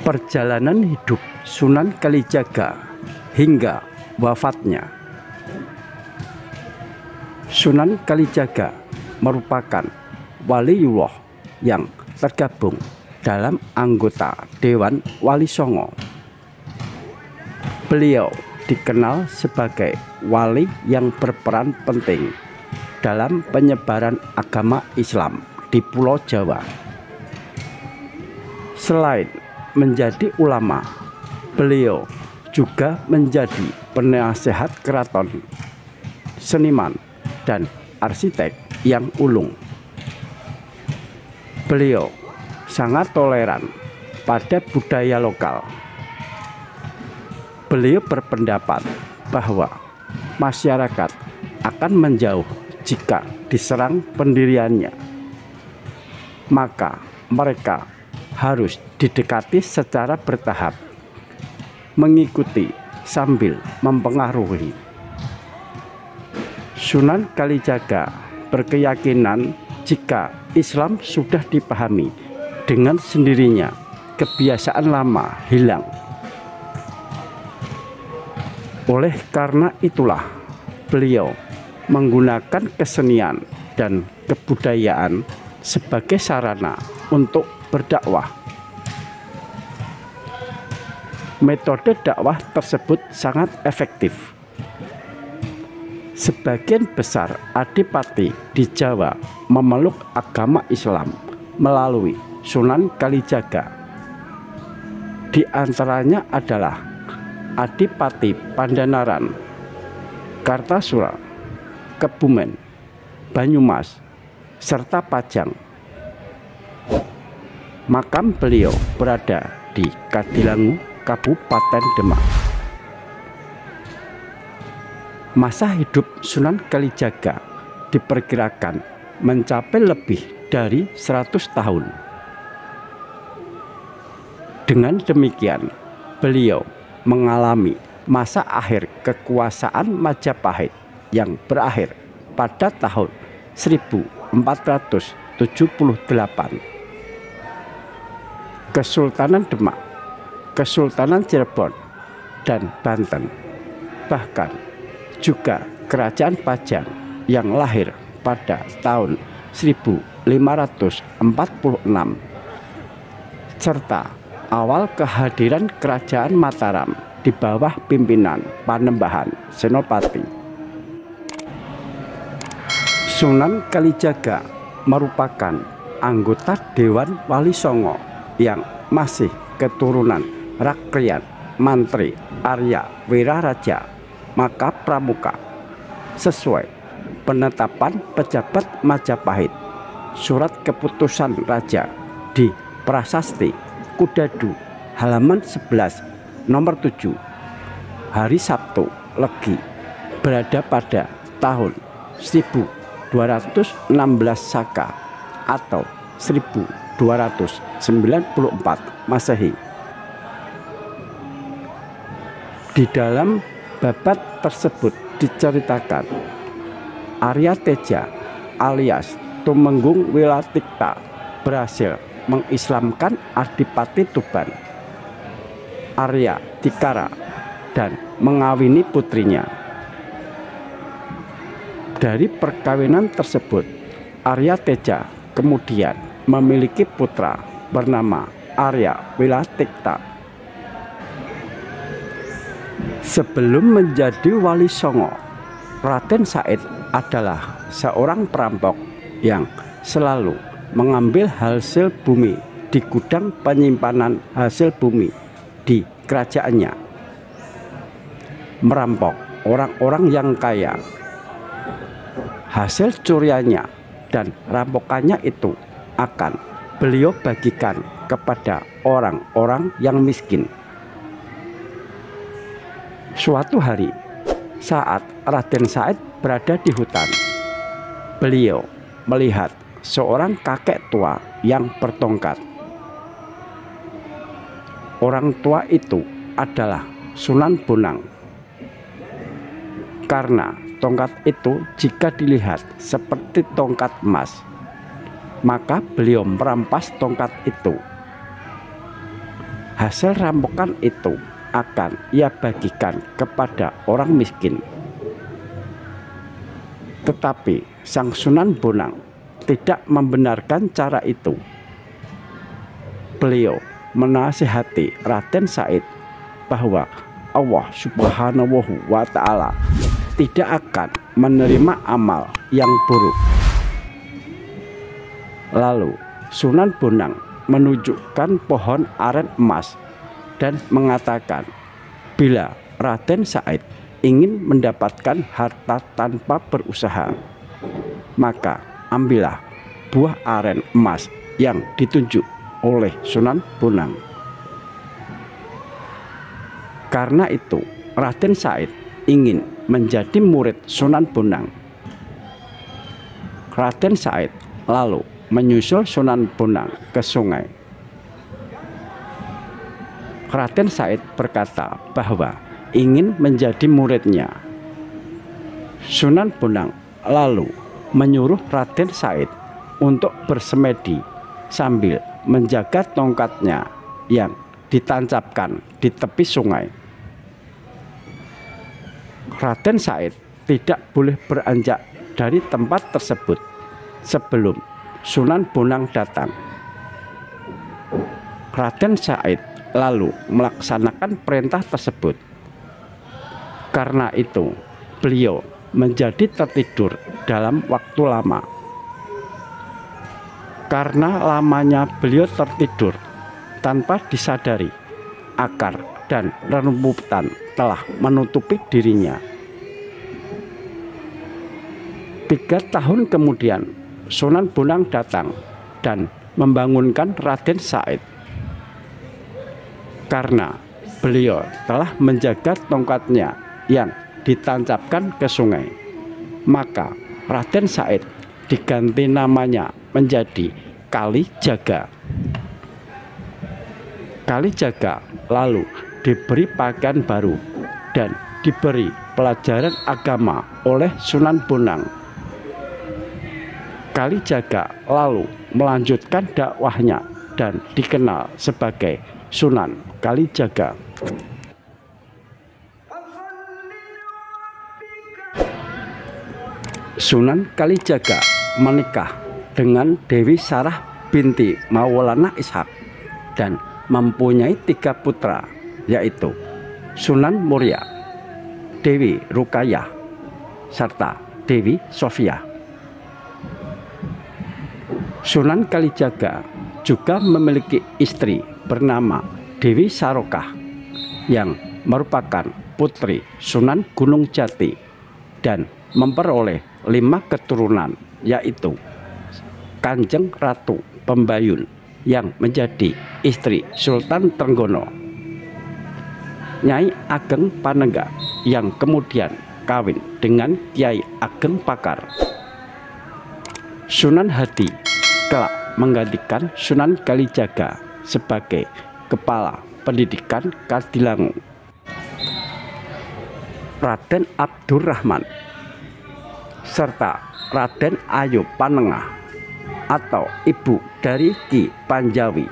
Perjalanan hidup Sunan Kalijaga hingga wafatnya. Sunan Kalijaga merupakan waliullah yang tergabung dalam anggota Dewan Wali Songo. Beliau dikenal sebagai wali yang berperan penting dalam penyebaran agama Islam di Pulau Jawa. Selain menjadi ulama, beliau juga menjadi penasehat keraton, seniman, dan arsitek yang ulung. Beliau sangat toleran pada budaya lokal. Beliau berpendapat bahwa masyarakat akan menjauh jika diserang pendiriannya, maka mereka harus didekati secara bertahap, mengikuti sambil mempengaruhi. Sunan Kalijaga berkeyakinan jika Islam sudah dipahami, dengan sendirinya kebiasaan lama hilang. Oleh karena itulah beliau menggunakan kesenian dan kebudayaan sebagai sarana untuk berdakwah. Metode dakwah tersebut sangat efektif. Sebagian besar adipati di Jawa memeluk agama Islam melalui Sunan Kalijaga. Di antaranya adalah Adipati Pandanaran, Kartasura, Kebumen, Banyumas, serta Pajang. Makam beliau berada di Kadilangu, Kabupaten Demak. Masa hidup Sunan Kalijaga diperkirakan mencapai lebih dari 100 tahun. Dengan demikian, beliau mengalami masa akhir kekuasaan Majapahit yang berakhir pada tahun 1478. Kesultanan Demak, Kesultanan Cirebon, dan Banten, bahkan juga Kerajaan Pajang yang lahir pada tahun 1546, serta awal kehadiran Kerajaan Mataram di bawah pimpinan Panembahan Senopati. Sunan Kalijaga merupakan anggota Dewan Wali Songo yang masih keturunan Rakryan Mantri Arya Wiraraja Maka Pramuka sesuai penetapan pejabat Majapahit, surat keputusan raja di Prasasti Kudadu halaman 11 nomor 7, hari Sabtu Legi berada pada tahun 1216 Saka atau 1294 Masehi. Di dalam babat tersebut diceritakan Arya Teja alias Tumenggung Wilatikta berhasil mengislamkan Adipati Tuban, Arya Tikara, dan mengawini putrinya. Dari perkawinan tersebut, Arya Teja kemudian memiliki putra bernama Arya Wilatikta. Sebelum menjadi Wali Songo, Raden Said adalah seorang perampok yang selalu mengambil hasil bumi di gudang penyimpanan hasil bumi di kerajaannya, merampok orang-orang yang kaya. Hasil curiannya dan rampokannya itu akan beliau bagikan kepada orang-orang yang miskin. Suatu hari, saat Raden Said berada di hutan, beliau melihat seorang kakek tua yang bertongkat. Orang tua itu adalah Sunan Bonang. Karena tongkat itu jika dilihat seperti tongkat emas, maka beliau merampas tongkat itu. Hasil rampokan itu akan ia bagikan kepada orang miskin. Tetapi Sang Sunan Bonang tidak membenarkan cara itu. Beliau menasihati Raden Said bahwa Allah Subhanahu wa Ta'ala tidak akan menerima amal yang buruk. Lalu Sunan Bonang menunjukkan pohon aren emas dan mengatakan, bila Raden Said ingin mendapatkan harta tanpa berusaha, maka ambillah buah aren emas yang ditunjuk oleh Sunan Bonang. Karena itu Raden Said ingin menjadi murid Sunan Bonang. Raden Said lalu menyusul Sunan Bonang ke sungai. Raden Said berkata bahwa ingin menjadi muridnya. Sunan Bonang lalu menyuruh Raden Said untuk bersemedi sambil menjaga tongkatnya yang ditancapkan di tepi sungai. Raden Said tidak boleh beranjak dari tempat tersebut sebelum Sunan Bonang datang. Raden Said lalu melaksanakan perintah tersebut. Karena itu, beliau menjadi tertidur dalam waktu lama. Karena lamanya beliau tertidur tanpa disadari, akar dan rerumputan telah menutupi dirinya. 3 tahun kemudian, Sunan Bonang datang dan membangunkan Raden Said. Karena beliau telah menjaga tongkatnya yang ditancapkan ke sungai, maka Raden Said diganti namanya menjadi Kalijaga. Kalijaga lalu diberi pakaian baru dan diberi pelajaran agama oleh Sunan Bonang. Kalijaga lalu melanjutkan dakwahnya dan dikenal sebagai Sunan Kalijaga. Sunan Kalijaga menikah dengan Dewi Sarah binti Maulana Ishak dan mempunyai 3 putra, yaitu Sunan Muria, Dewi Rukayah, serta Dewi Sofia. Sunan Kalijaga juga memiliki istri bernama Dewi Sarokah yang merupakan putri Sunan Gunung Jati dan memperoleh 5 keturunan, yaitu Kanjeng Ratu Pembayun yang menjadi istri Sultan Trenggono, Nyai Ageng Panenggak yang kemudian kawin dengan Kiai Ageng Pakar. Sunan Hadi kelak menggantikan Sunan Kalijaga sebagai kepala pendidikan Kadilangu. Raden Abdurrahman serta Raden Ayu Panengah atau ibu dari Ki Panjawi